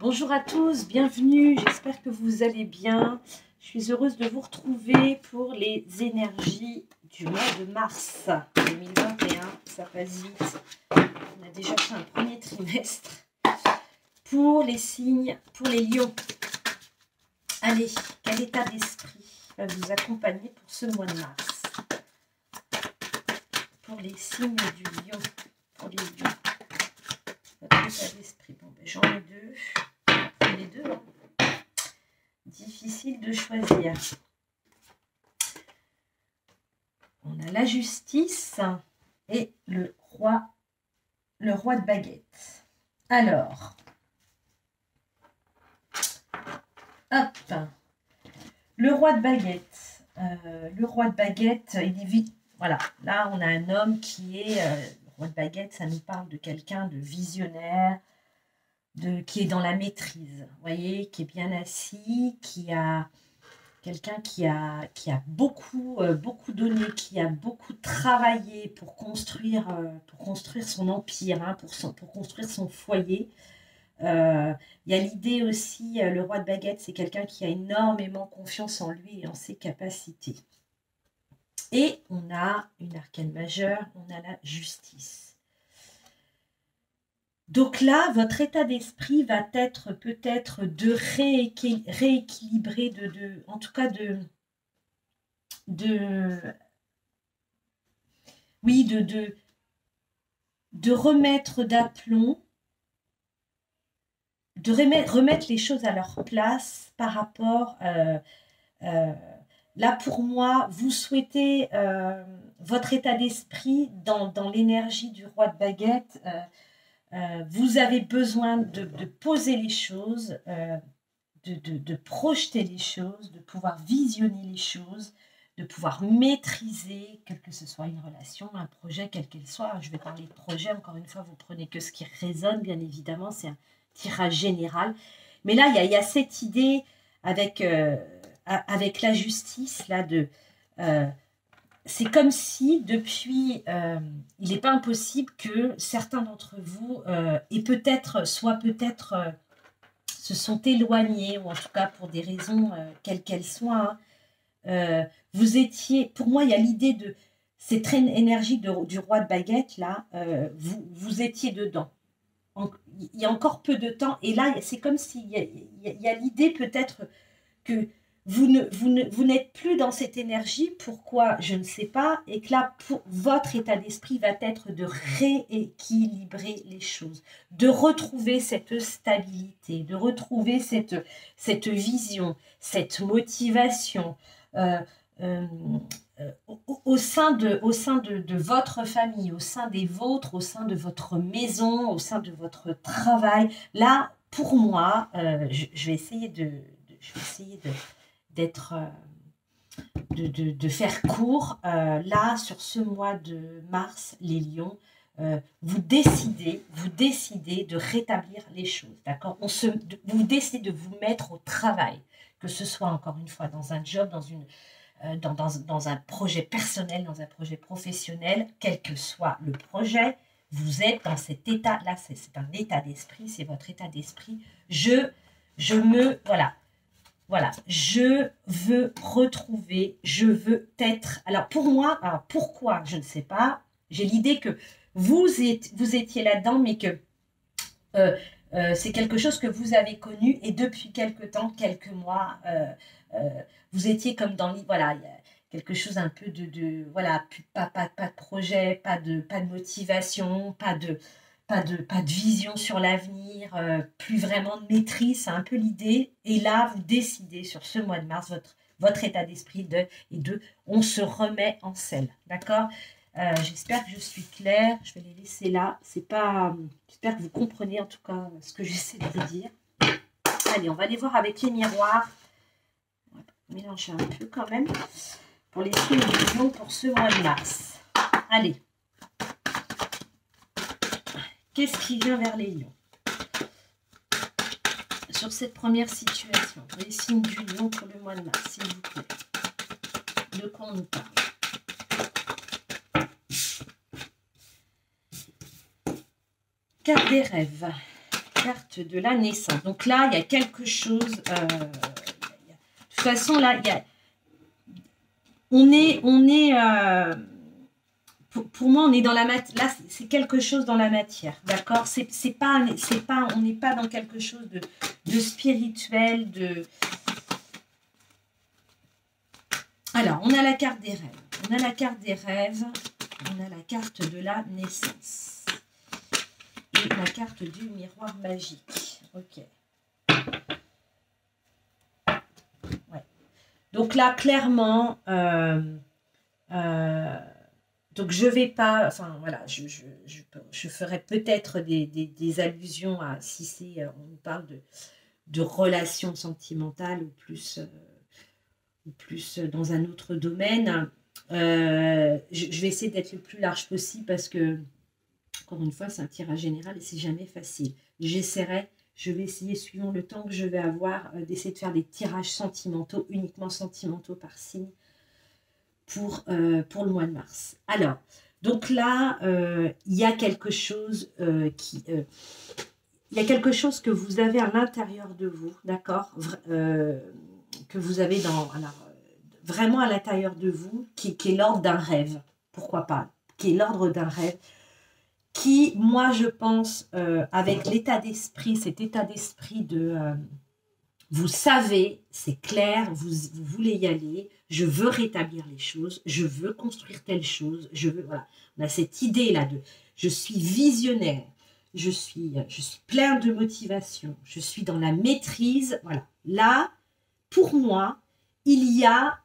Bonjour à tous, bienvenue, j'espère que vous allez bien. Je suis heureuse de vous retrouver pour les énergies du mois de mars 2021. Ça passe vite, on a déjà fait un premier trimestre. Pour les signes, pour les lions. Allez, quel état d'esprit va vous accompagner pour ce mois de mars? Pour les signes du lion, pour les lions. Votre état d'esprit, bon, ben, j'en ai deux. Les deux, hein. Difficile de choisir. On a la justice et le roi de baguette. Alors, hop, le roi de baguette. Le roi de baguette, il est vite. Voilà, là on a un homme qui est le roi de baguette. Ça nous parle de quelqu'un de visionnaire. Qui est dans la maîtrise, vous voyez, qui est bien assis, qui a quelqu'un qui a beaucoup donné, qui a beaucoup travaillé pour construire son empire, hein, pour construire son foyer. Il y a l'idée aussi, le roi de baguette, c'est quelqu'un qui a énormément confiance en lui et en ses capacités. Et on a une arcane majeure, on a la justice. Donc là, votre état d'esprit va être peut-être de rééquilibrer, en tout cas de remettre d'aplomb, de remettre les choses à leur place par rapport... là, pour moi, vous souhaitez votre état d'esprit dans l'énergie du roi de baguette. Vous avez besoin de poser les choses, de projeter les choses, de pouvoir visionner les choses, de pouvoir maîtriser, quelle que ce soit une relation, un projet, quel qu'elle soit. Je vais parler de projet, encore une fois, vous prenez que ce qui résonne, bien évidemment, c'est un tirage général. Mais là, il y a cette idée avec la justice, là, c'est comme si, depuis, il n'est pas impossible que certains d'entre vous se sont éloignés, ou en tout cas pour des raisons quelles qu'elles soient. Vous étiez, pour moi, il y a l'idée de cette énergie du roi de baguette, là, vous étiez dedans. Il y a encore peu de temps, et là, c'est comme s'il y a l'idée peut-être que vous n'êtes plus dans cette énergie, pourquoi, je ne sais pas, et que là, votre état d'esprit va être de rééquilibrer les choses, de retrouver cette stabilité, de retrouver cette vision, cette motivation au sein de votre famille, au sein des vôtres, au sein de votre maison, au sein de votre travail. Là, pour moi, je vais essayer de faire court. Là, sur ce mois de mars, les lions, vous décidez de rétablir les choses, d'accord? Vous décidez de vous mettre au travail, que ce soit encore une fois dans un job, dans un projet personnel, dans un projet professionnel, quel que soit le projet, vous êtes dans cet état-là, c'est un état d'esprit, c'est votre état d'esprit. Voilà, je veux retrouver, je veux être... Alors pour moi, pourquoi, je ne sais pas, j'ai l'idée que vous étiez là-dedans, mais que c'est quelque chose que vous avez connu, et depuis quelques temps, quelques mois, vous étiez comme dans... Voilà, il y a quelque chose un peu voilà, pas de projet, pas de motivation, pas de vision sur l'avenir, plus vraiment de maîtrise, c'est un peu l'idée. Et là, vous décidez sur ce mois de mars, votre état d'esprit on se remet en selle, d'accord? J'espère que je suis claire, je vais les laisser là. J'espère que vous comprenez en tout cas ce que j'essaie de vous dire. Allez, on va aller voir avec les miroirs. On va mélanger un peu quand même pour les signes du lion pour ce mois de mars. Allez. Qu'est-ce qui vient vers les lions sur cette première situation? Les signes du lion pour le mois de mars, s'il vous plaît. De quoi on nous parle? Carte des rêves. carte de la naissance. Donc là, il y a quelque chose... de toute façon, là, il y a... Pour moi, on est dans la matière. Là, c'est quelque chose dans la matière, d'accord? On n'est pas dans quelque chose de spirituel, de... Alors, on a la carte des rêves. On a la carte des rêves. On a la carte de la naissance. Et la carte du miroir magique. Ok. Ouais. Donc là, clairement... donc je vais pas, enfin voilà, je ferai peut-être des allusions à, si c'est, on nous parle de relations sentimentales ou plus dans un autre domaine. Je vais essayer d'être le plus large possible parce que, encore une fois, c'est un tirage général et c'est jamais facile. Je vais essayer, suivant le temps que je vais avoir, d'essayer de faire des tirages sentimentaux, uniquement sentimentaux par signe, pour le mois de mars. Alors, donc là, il y a quelque chose il y a quelque chose que vous avez à l'intérieur de vous, d'accord, que vous avez vraiment à l'intérieur de vous, qui est l'ordre d'un rêve, pourquoi pas, qui est l'ordre d'un rêve, qui, moi, je pense, avec l'état d'esprit, cet état d'esprit de... vous savez, c'est clair, vous voulez y aller, je veux rétablir les choses, je veux construire telle chose, voilà. On a cette idée-là de, je suis visionnaire, je suis plein de motivation, je suis dans la maîtrise, voilà. Là, pour moi, il y a,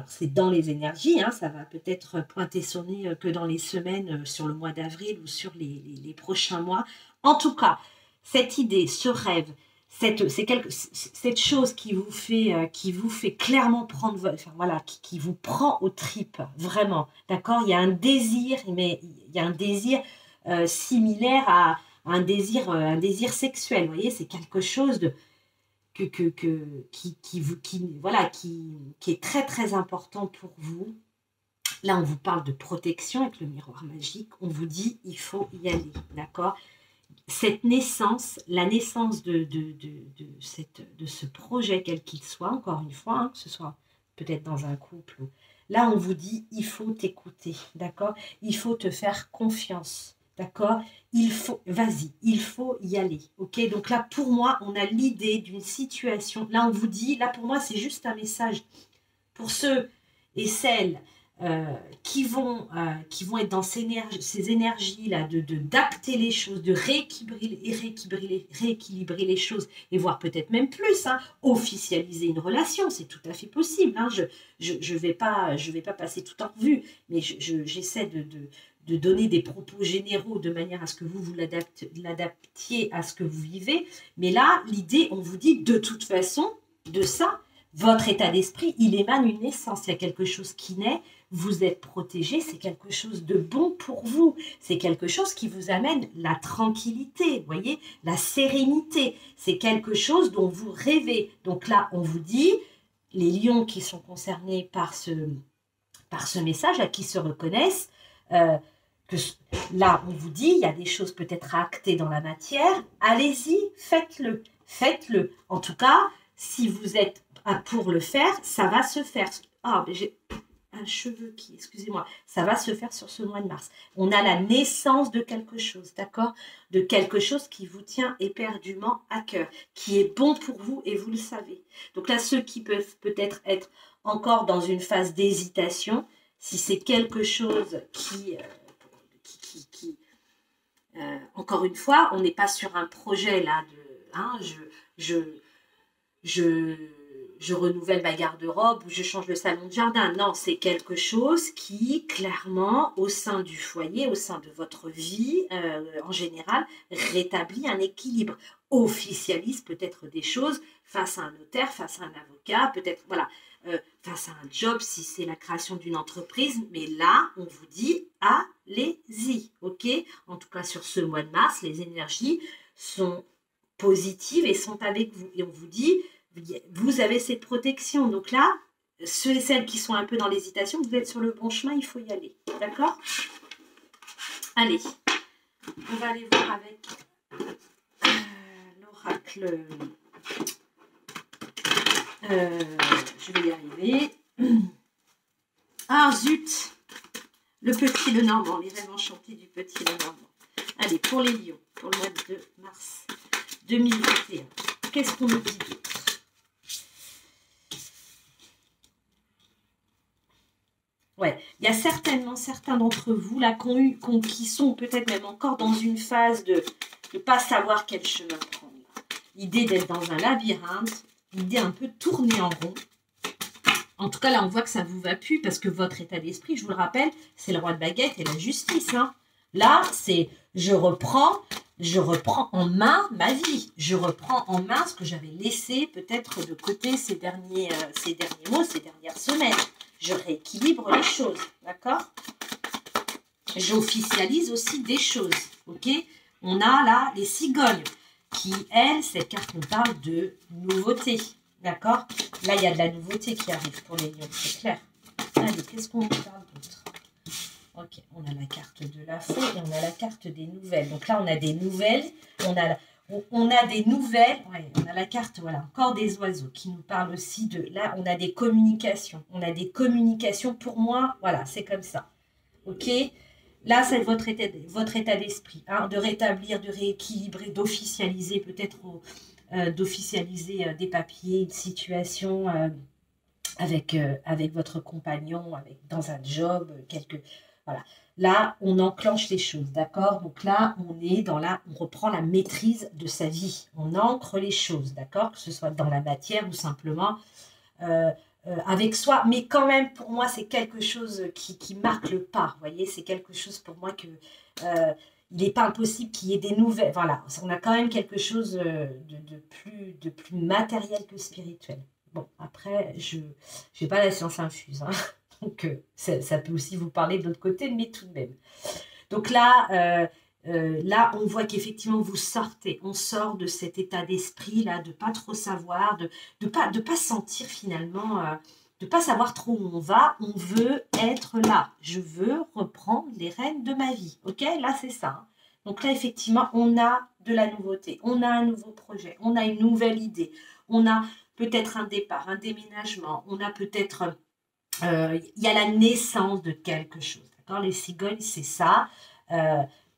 c'est dans les énergies, hein, ça va peut-être pointer son nez que dans les semaines, sur le mois d'avril ou sur les prochains mois. En tout cas, cette idée, ce rêve, cette chose qui vous fait clairement prendre, enfin, voilà, qui vous prend aux tripes, vraiment, d'accord? Il y a un désir, mais il y a un désir similaire à un désir sexuel, vous voyez, c'est quelque chose de voilà, qui est très très important pour vous. Là, on vous parle de protection avec le miroir magique, on vous dit il faut y aller, d'accord? Cette naissance, la naissance de ce projet, quel qu'il soit, encore une fois, hein, que ce soit peut-être dans un couple, là on vous dit, il faut t'écouter, d'accord? Il faut te faire confiance, d'accord? Vas-y, il faut y aller, ok? Donc là, pour moi, on a l'idée d'une situation, là on vous dit, là pour moi, c'est juste un message pour ceux et celles qui vont être dans ces énergies-là, d'acter les choses, de rééquilibrer les choses, et voire peut-être même plus, hein, officialiser une relation, c'est tout à fait possible. Hein, je vais pas passer tout en revue, mais j'essaie de donner des propos généraux de manière à ce que vous l'adaptiez à ce que vous vivez. Mais là, l'idée, on vous dit de toute façon, de ça, votre état d'esprit, il émane une essence. Il y a quelque chose qui naît, vous êtes protégé, c'est quelque chose de bon pour vous. C'est quelque chose qui vous amène la tranquillité, vous voyez, la sérénité. C'est quelque chose dont vous rêvez. Donc là, on vous dit, les lions qui sont concernés par ce message, à qui se reconnaissent, là, on vous dit, il y a des choses peut-être à acter dans la matière. Allez-y, faites-le. Faites-le. En tout cas, si vous êtes pour le faire, ça va se faire. Ah, mais j'ai un cheveu qui, excusez-moi, ça va se faire sur ce mois de mars. On a la naissance de quelque chose, d'accord? De quelque chose qui vous tient éperdument à cœur, qui est bon pour vous et vous le savez. Donc là, ceux qui peuvent peut-être être encore dans une phase d'hésitation, si c'est quelque chose encore une fois, on n'est pas sur un projet là je renouvelle ma garde-robe ou je change le salon de jardin. Non, c'est quelque chose qui, clairement, au sein du foyer, au sein de votre vie, en général, rétablit un équilibre, officialise peut-être des choses face à un notaire, face à un avocat, peut-être, voilà, face à un job, si c'est la création d'une entreprise. Mais là, on vous dit, allez-y, ok? En tout cas, sur ce mois de mars, les énergies sont positives et sont avec vous. Et on vous dit, vous avez cette protection. Donc là, ceux et celles qui sont un peu dans l'hésitation, vous êtes sur le bon chemin, il faut y aller. D'accord? Allez, on va aller voir avec avec le... je vais y arriver. Ah, zut! Le petit Lenormand, les rêves enchantés du petit Lenormand. Allez, pour les lions, pour le mois de mars 2021. Qu'est-ce qu'on nous dit d'autre? Ouais, il y a certainement certains d'entre vous là qui sont peut-être même encore dans une phase de ne pas savoir quel chemin prendre. L'idée d'être dans un labyrinthe, l'idée un peu de tourner en rond. En tout cas, là, on voit que ça ne vous va plus parce que votre état d'esprit, je vous le rappelle, c'est le roi de baguette et la justice. Hein. Là, c'est je reprends en main ma vie. Je reprends en main ce que j'avais laissé peut-être de côté ces derniers mois, ces dernières semaines. Je rééquilibre les choses, d'accord? J'officialise aussi des choses, ok? On a là les cigognes qui, elles, cette carte nous parle de nouveauté, d'accord? Là, il y a de la nouveauté qui arrive pour les lions, c'est clair. Allez, qu'est-ce qu'on nous parle d'autre? Ok, on a la carte de la fée et on a la carte des nouvelles. Donc là, on a des nouvelles, on a des nouvelles, ouais, on a la carte, voilà, encore des oiseaux qui nous parlent aussi de, là, on a des communications. On a des communications, pour moi, voilà, c'est comme ça. Ok? Là, c'est votre état d'esprit, hein, de rétablir, de rééquilibrer, d'officialiser peut-être, d'officialiser des papiers, une situation avec votre compagnon, dans un job, voilà. Là, on enclenche les choses, d'accord? Donc là, on reprend la maîtrise de sa vie. On ancre les choses, d'accord? Que ce soit dans la matière ou simplement avec soi. Mais quand même, pour moi, c'est quelque chose qui marque le pas. Vous voyez, c'est quelque chose pour moi que il n'est pas impossible qu'il y ait des nouvelles. Voilà, on a quand même quelque chose de plus matériel que spirituel. Bon, après, je n'ai pas la science infuse, hein. Donc, ça peut aussi vous parler de l'autre côté, mais tout de même. Donc là, on voit qu'effectivement, on sort de cet état d'esprit-là, de ne pas trop savoir, de pas sentir finalement, de ne pas savoir trop où on va. On veut être là. Je veux reprendre les rênes de ma vie. Ok, là, c'est ça. Hein. Donc là, effectivement, on a de la nouveauté. On a un nouveau projet. On a une nouvelle idée. On a peut-être un départ, un déménagement. On a peut-être... il y a la naissance de quelque chose. D'accord? Les cigognes, c'est ça.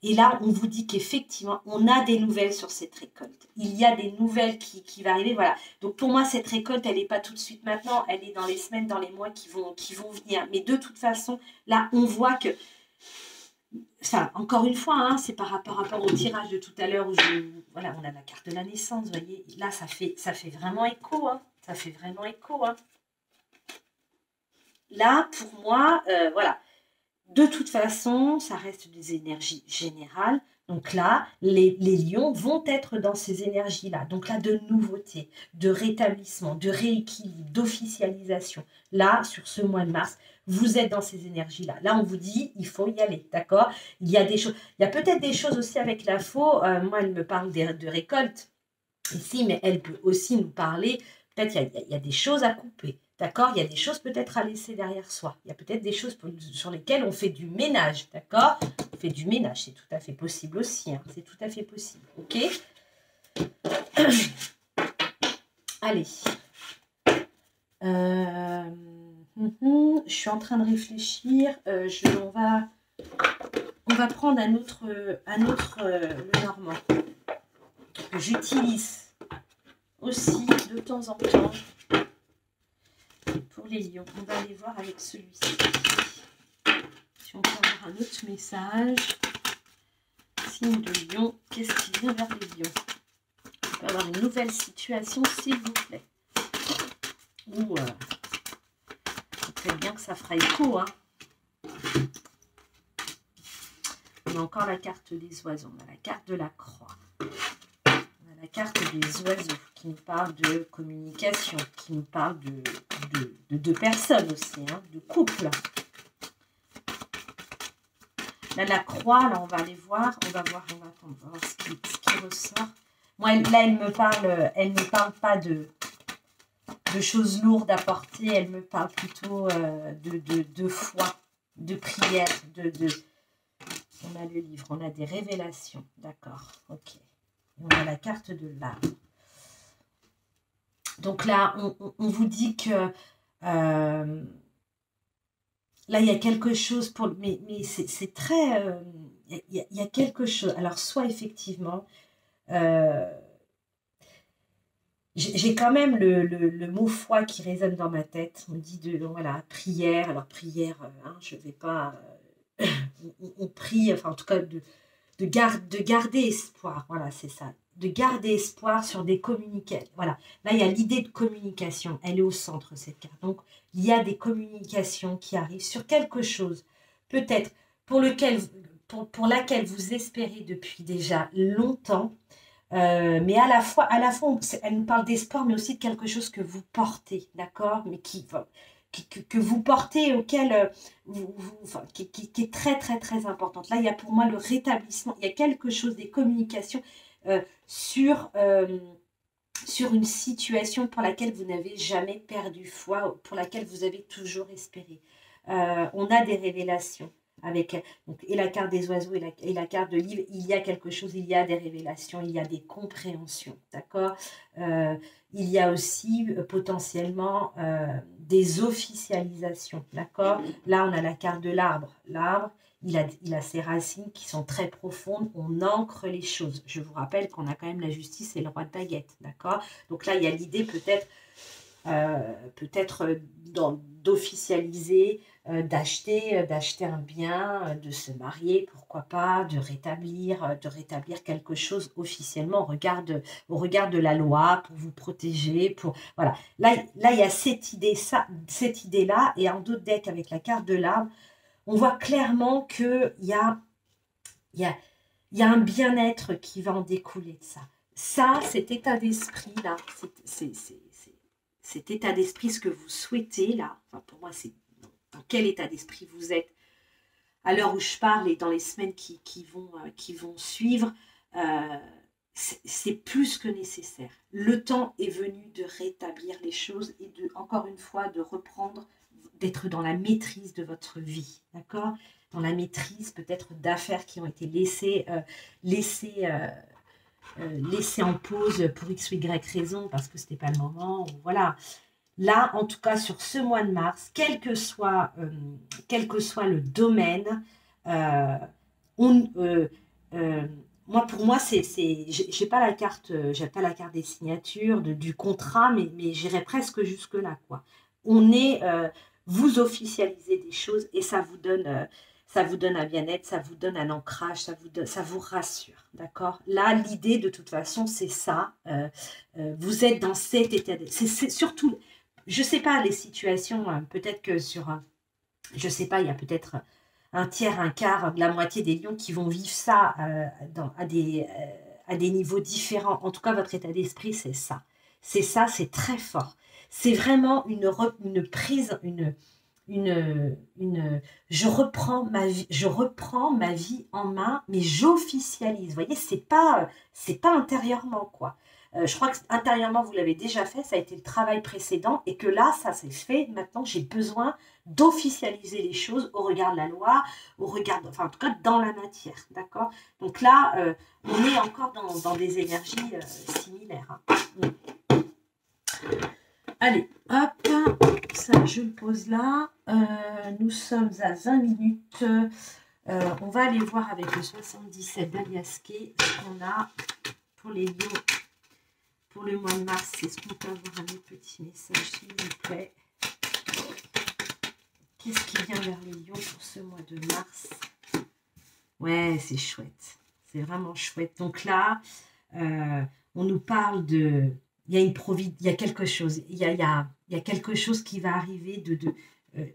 Et là, on vous dit qu'effectivement, on a des nouvelles sur cette récolte. Il y a des nouvelles qui vont arriver. Voilà. Donc, pour moi, cette récolte, elle n'est pas tout de suite maintenant. Elle est dans les semaines, dans les mois qui vont venir. Mais de toute façon, là, on voit que... Enfin, encore une fois, hein, c'est par rapport au tirage de tout à l'heure où voilà, on a la carte de la naissance, vous voyez. Là, ça fait vraiment écho. Hein. Ça fait vraiment écho. Hein. Là, pour moi, voilà. De toute façon, ça reste des énergies générales. Donc là, les lions vont être dans ces énergies-là. Donc là, de nouveauté, de rétablissement, de rééquilibre, d'officialisation. Là, sur ce mois de mars, vous êtes dans ces énergies-là. Là, on vous dit, il faut y aller, d'accord? Il y a des choses. Il y a peut-être des choses aussi avec la faux. Moi, elle me parle de récolte ici, mais elle peut aussi nous parler. Peut-être il y a des choses à couper. D'accord? Il y a des choses peut-être à laisser derrière soi. Il y a peut-être des choses sur lesquelles on fait du ménage. D'accord? On fait du ménage. C'est tout à fait possible aussi. Hein. C'est tout à fait possible. OK? Allez. Je suis en train de réfléchir. On va prendre un autre Lenormand. Que j'utilise aussi de temps en temps. Pour les lions, on va aller voir avec celui-ci. Si on peut avoir un autre message. Signe de lion, qu'est-ce qui vient vers les lions? On peut avoir une nouvelle situation, s'il vous plaît. Ou, peut-être bien que ça fera écho. Hein. On a encore la carte des oiseaux, on a la carte de la croix. On a la carte des oiseaux qui nous parle de communication, qui nous parle de deux personnes aussi, hein, de couple. Là, la croix, là, on va aller voir, on va voir ce qui ressort. Moi, là, elle me parle pas de choses lourdes à porter, elle me parle plutôt de foi, de prière, On a le livre, on a des révélations, d'accord, ok. On a la carte de l'arbre. Donc là, on vous dit que là, il y a quelque chose pour... Mais c'est très... il y a quelque chose. Alors, soit effectivement, euh, j'ai quand même le mot foi qui résonne dans ma tête. On dit de... Voilà, prière. Alors, prière, hein, je ne vais pas... on prie, enfin, en tout cas, de garder espoir. Voilà, c'est ça. De garder espoir sur des communications. Voilà. Là, il y a l'idée de communication. Elle est au centre, cette carte. Donc, il y a des communications qui arrivent sur quelque chose, peut-être pour laquelle vous espérez depuis déjà longtemps. Mais elle nous parle d'espoir, mais aussi de quelque chose que vous portez, d'accord? Mais que vous portez, auquel enfin, qui est très, très, très importante. Là, il y a pour moi le rétablissement, il y a quelque chose des communications euh, sur, euh, sur une situation pour laquelle vous n'avez jamais perdu foi, pour laquelle vous avez toujours espéré. On a des révélations avec donc, et la carte des oiseaux et la carte de livre. Il y a quelque chose, il y a des révélations, il y a des compréhensions, d'accord. Il y a aussi potentiellement des officialisations, d'accord. Là, on a la carte de l'arbre. L'arbre, il a ses racines qui sont très profondes, on ancre les choses. Je vous rappelle qu'on a quand même la justice et le roi de baguette, d'accord. Donc là, il y a l'idée peut-être d'officialiser, d'acheter un bien, de se marier, pourquoi pas, de rétablir quelque chose officiellement au regard de la loi pour vous protéger, voilà. Là, il y a cette idée-là, et en d'autres decks avec la carte de l'arbre, on voit clairement qu'il il y a, il y a un bien-être qui va en découler de ça. Ça, cet état d'esprit-là, cet état d'esprit, ce que vous souhaitez, là, enfin pour moi, c'est dans quel état d'esprit vous êtes à l'heure où je parle et dans les semaines qui vont suivre, c'est plus que nécessaire. Le temps est venu de rétablir les choses et encore une fois, de reprendre, d'être dans la maîtrise de votre vie, d'accord? Dans la maîtrise peut-être d'affaires qui ont été laissées en pause pour X ou Y raison, parce que ce n'était pas le moment, voilà. Là, en tout cas, sur ce mois de mars, quel que soit le domaine, euh, on, pour moi, j'ai pas la carte, j'ai pas la carte des signatures, du contrat, mais j'irai presque jusque là, quoi. On est, vous officialisez des choses et ça vous donne un bien-être, ça vous donne un ancrage, ça vous rassure, d'accord? Là, l'idée, de toute façon, c'est ça. Vous êtes dans cet état. C'est surtout, je sais pas les situations. Peut-être que je sais pas, il y a peut-être un tiers, un quart, de la moitié des lions qui vont vivre ça à des niveaux différents. En tout cas, votre état d'esprit, c'est ça. C'est ça, c'est très fort. C'est vraiment une prise, je reprends ma vie en main, mais j'officialise. Vous voyez, c'est pas intérieurement, quoi. Je crois que intérieurement, vous l'avez déjà fait, ça a été le travail précédent, et que là, ça s'est fait. Maintenant, j'ai besoin d'officialiser les choses au regard de la loi, enfin, en tout cas, dans la matière, d'accord. Donc là, on est encore dans des énergies similaires, hein. Allez, hop, ça, je le pose là. Nous sommes à 20 minutes. On va aller voir avec le 77 d'Aliasqué ce qu'on a pour les lions. Pour le mois de mars, c'est ce qu'on peut avoir un petit message, s'il vous plaît. Qu'est-ce qui vient vers les lions pour ce mois de mars? Ouais, c'est chouette. C'est vraiment chouette. Donc là, on nous parle de... Il y a quelque chose. Il y a quelque chose qui va arriver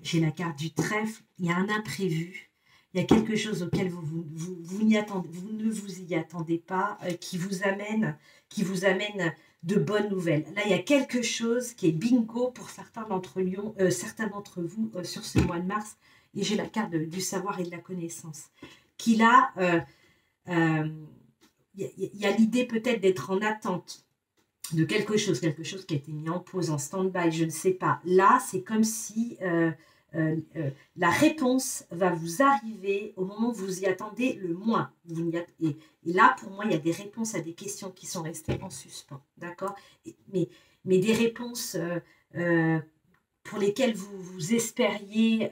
j'ai la carte du trèfle. Il y a un imprévu. Il y a quelque chose auquel vous ne vous y attendez pas, qui vous amène de bonnes nouvelles. Là, il y a quelque chose qui est bingo pour certains d'entre vous sur ce mois de mars. Et j'ai la carte du savoir et de la connaissance. Qu'il a... il y a l'idée peut-être d'être en attente de quelque chose qui a été mis en pause, en stand-by, je ne sais pas. Là, c'est comme si la réponse va vous arriver au moment où vous y attendez le moins. Et là, pour moi, il y a des réponses à des questions qui sont restées en suspens, d'accord? Mais des réponses pour lesquelles vous espériez,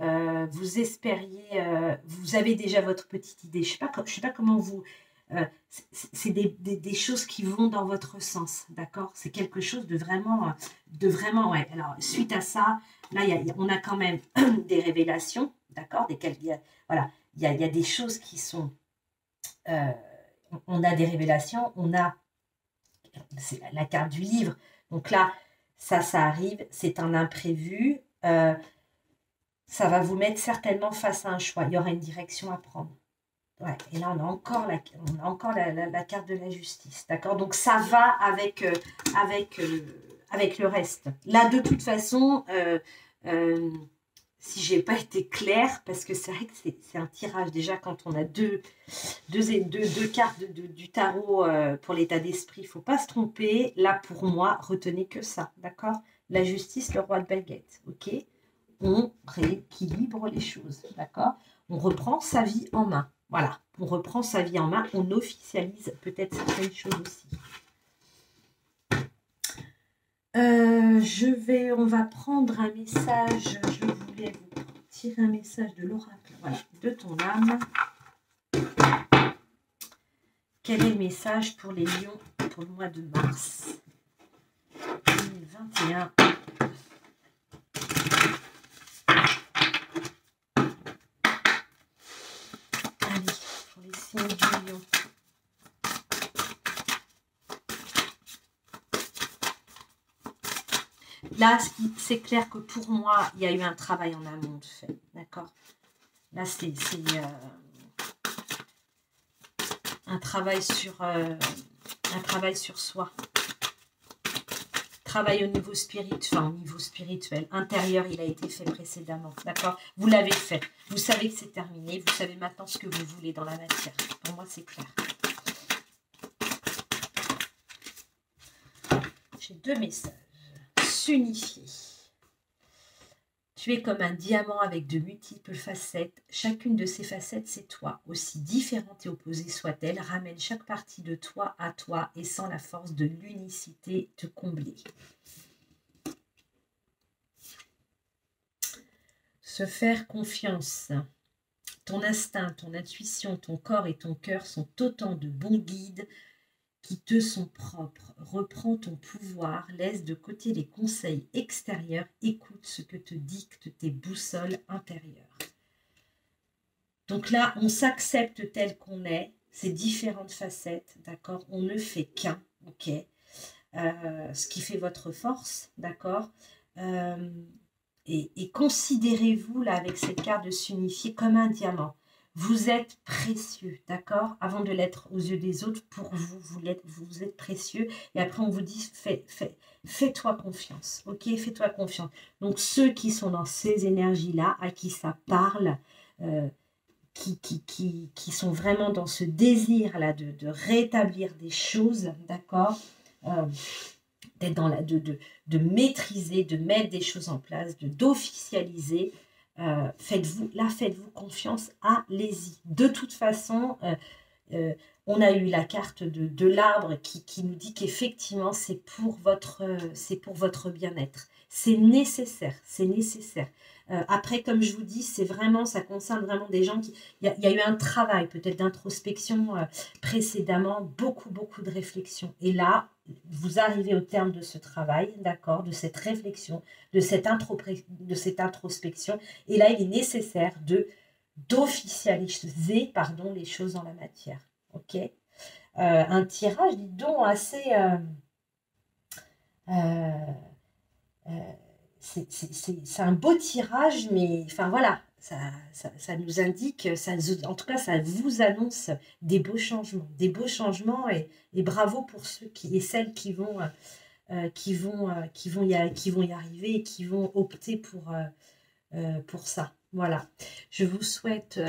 vous avez déjà votre petite idée. Je sais pas comment vous... c'est des choses qui vont dans votre sens, d'accord? C'est quelque chose de vraiment, ouais. Alors, suite à ça, là, on a quand même des révélations, d'accord? Voilà, il y a des choses qui sont... on a des révélations, c'est la carte du livre. Donc là, ça arrive, c'est un imprévu. Ça va vous mettre certainement face à un choix. Il y aura une direction à prendre. Ouais, et là, on a encore la carte de la justice. D'accord? Donc, ça va avec le reste. Là, de toute façon, si je n'ai pas été claire, parce que c'est vrai que c'est un tirage. Déjà, quand on a deux cartes du tarot pour l'état d'esprit, il ne faut pas se tromper. Là, pour moi, retenez que ça. D'accord? La justice, le roi de baguette. OK? On rééquilibre les choses. D'accord? On reprend sa vie en main. Voilà, on reprend sa vie en main, on officialise peut-être certaines choses aussi. On va prendre un message, je voulais vous tirer un message de l'oracle, voilà, de ton âme. Quel est le message pour les lions pour le mois de mars 2021? Allez, pour les signes du lion. Là, c'est clair que pour moi, il y a eu un travail en amont de fait, d'accord? Là, c'est un travail sur soi. Travail au niveau spirituel, intérieur, il a été fait précédemment, d'accord? Vous l'avez fait, vous savez que c'est terminé, vous savez maintenant ce que vous voulez dans la matière. Pour moi, c'est clair. J'ai deux messages. S'unifier. Tu es comme un diamant avec de multiples facettes. Chacune de ces facettes, c'est toi. Aussi différente et opposée soit-elle, ramène chaque partie de toi à toi et sans la force de l'unicité te combler. Se faire confiance. Ton instinct, ton intuition, ton corps et ton cœur sont autant de bons guides qui te sont propres. Reprends ton pouvoir, laisse de côté les conseils extérieurs, écoute ce que te dictent tes boussoles intérieures. Donc là, on s'accepte tel qu'on est, ces différentes facettes, d'accord? On ne fait qu'un, ok? Ce qui fait votre force, d'accord? Et considérez-vous, là, avec cette carte de s'unifier, comme un diamant. Vous êtes précieux, d'accord? Avant de l'être aux yeux des autres, pour vous, vous êtes précieux. Et après, on vous dit, fais-toi confiance, ok? Fais-toi confiance. Donc, ceux qui sont dans ces énergies-là, à qui ça parle, qui sont vraiment dans ce désir-là de rétablir des choses, d'accord? D'être dans de maîtriser, de mettre des choses en place, d'officialiser. Faites-vous confiance, allez-y. De toute façon, on a eu la carte de l'arbre qui nous dit qu'effectivement, c'est pour votre bien-être. C'est nécessaire, c'est nécessaire. Après, comme je vous dis, ça concerne vraiment des gens il y a eu un travail peut-être d'introspection précédemment, beaucoup de réflexion. Et là, vous arrivez au terme de ce travail, d'accord, de cette réflexion, de cette introspection. Et là, il est nécessaire d'officialiser les choses en la matière. Ok, un tirage, dis donc, assez... c'est un beau tirage, mais enfin voilà, ça nous indique, en tout cas, ça vous annonce des beaux changements et bravo pour ceux et celles qui vont y arriver et qui vont opter pour ça. Voilà, je vous souhaite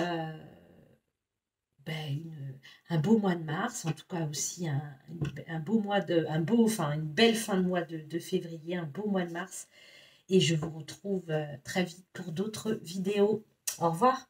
un beau mois de mars, en tout cas aussi une belle fin de mois de février, un beau mois de mars. et je vous retrouve très vite pour d'autres vidéos. Au revoir.